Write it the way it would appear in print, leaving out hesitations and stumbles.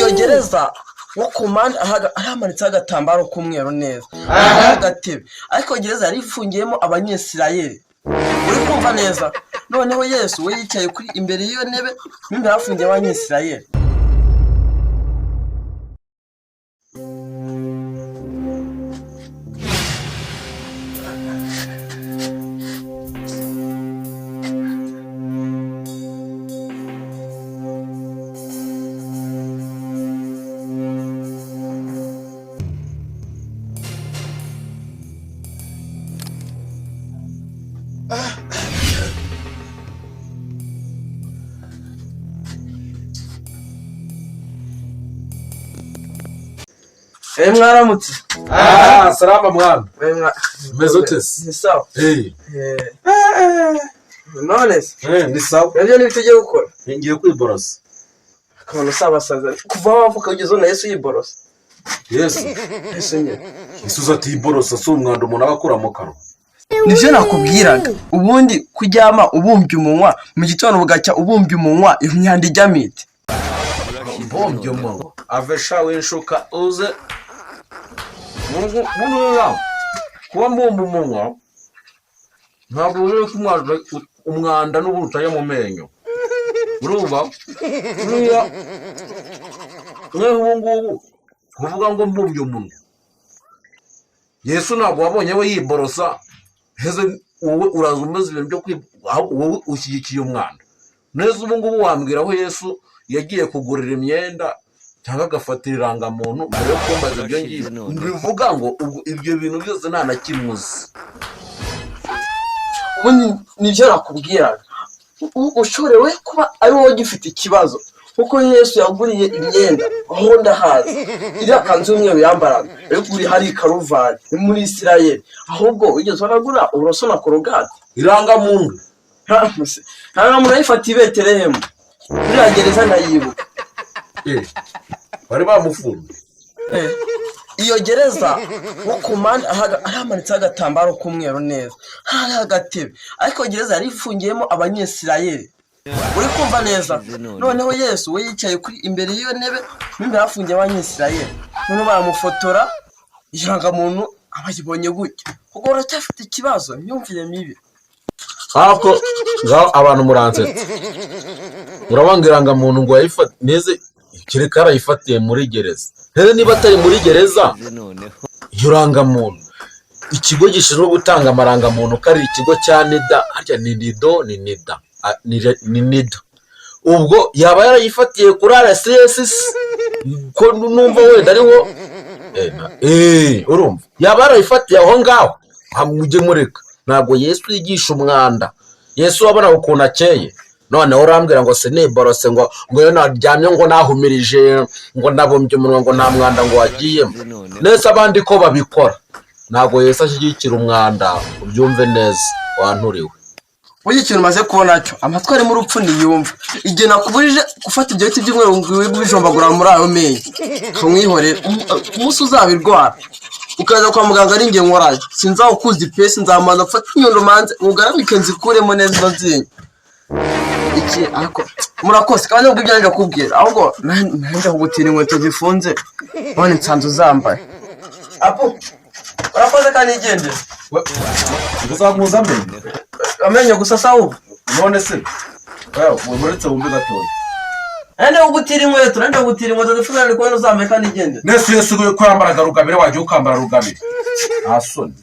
iyo gereza wo kumanda aramanitse agatambaro k'umweru neza agatebe ariko gereza yari ifungiyemo abanyesirayeli uri kumva neza noneho Yesu we yicaye kuri imbere y'iyo ntebe n'imbere hafungiye abanyesirayeli. Mwaramutse. Salama mwana. Meze ute? Ni sawa. None se? Ni sawa. Nabyo ni bituje gukora. Ngiye kwiborosa. Akamano sabasaza. Kuva wavuka ugeze na Yesu yiborosa. Yesu nye. Yesu ati iborosa so umwanda umuntu abakura mu karo. Nivyo nakubwiraga. Ubundi kujyama ubumbye umunwa mu gitondo bugacya ubumbye umunwa imyanda ijyamite. Ubumbye umunwa. Avesha w'inshuka uze. Munura. Kuba mbumba umunwa. Ntabwo uri kumwaza umwanda n'ubutaye mu menyo. Urumva? Uriya. Ubu ngubu kuvuga ngo mbumbye umunwa. Yesu ntabwo wabonye we yiborosa. Heze wowe uraza umeze ibintu byo wowe ushyigikiye umwanda. Neza ubu ngubu wambwira aho Yesu yagiye kugurira imyenda cyangwa agafatira irangamuntu mbere yo kumbaza ibyo ngibyo. Bivuga ngo ibyo bintu byose nta na kimwe uzi. Ubundi nivyo nakubwiraga. Ushorewe kuba ari wowe gifite ikibazo kuko Yesu yaguriye imyenda aho ndahazi iri akanzu y'umweru yambaraga ariko uri hari Karuvari muri Isirayeli ahubwo ugeze uragura uburoso na korogate irangamuntu muntu ayifata i Betelehemu muri gereza ndayibuka bari bamufunze. Iyo gereza wo kumanda aramanitse agatambaro k'umweru neza agatebe ariko gereza yari ifungiyemo abanyesirayeli uri kumva neza noneho Yesu we yicaye kuri imbere y'iyo ntebe n'imbere hafungiye abanyesirayeli none baramufotora irangamuntu abagibonye gutya kuko uracyafite ikibazo myumvire mibi. Hako ngaho abantu muranzetse urabanga irangamuntu ngo yayifate neze kireka yarayifatiye muri gereza. Rero niba atari muri gereza irangamuntu ikigo gishinzwe gutanga amarangamuntu ko ari ikigo cya NIDA harya ni NIDO ni NIDA ni NIDA ubwo yaba yarayifatiye kuri RCS ko numva wenda ariho urumva yaba yarayifatiye aho ngaho hamuje mureka. Ntabwo Yesu yigisha umwanda. Yesu wabona ukuntu akeye none urambwira ngo se niborose ngo yo naryamye ngo nahumirije ngo nabumbye umunwa ngo nta mwanda ngo wagiyemo nese abandi ko babikora. Ntabwo Yesu ashyigikira umwanda ubyumve neza wanturiwe. Uyu ikintu maze kubona cyo amatwi ari mu rupfu niyumva igihe nakuburije gufata ibyo biti by'umweru ngo wibijombagura muri ayo menyo kumwihorera umunsi uzabirwara ukaza kwa muganga ari nge nkoraye sinzaho kuzi pesi nzamanza gufata inyundo manze ugarabike nzikuremo neza izo nzinyo iki ariko murakose kandi ubwo ibyanjye kubwira ahubwo nanjye kugutira inkweto zifunze none nsanze uzambaye apo urakoze kandi igendere uzamuza amenyo gusa sawa none se muretse wumve gatoya nande kugutira inkweto zifunze ariko none uzambaye kandi igendere nese Yesu we kwambara rugabire waje ukambara rugabire asoni.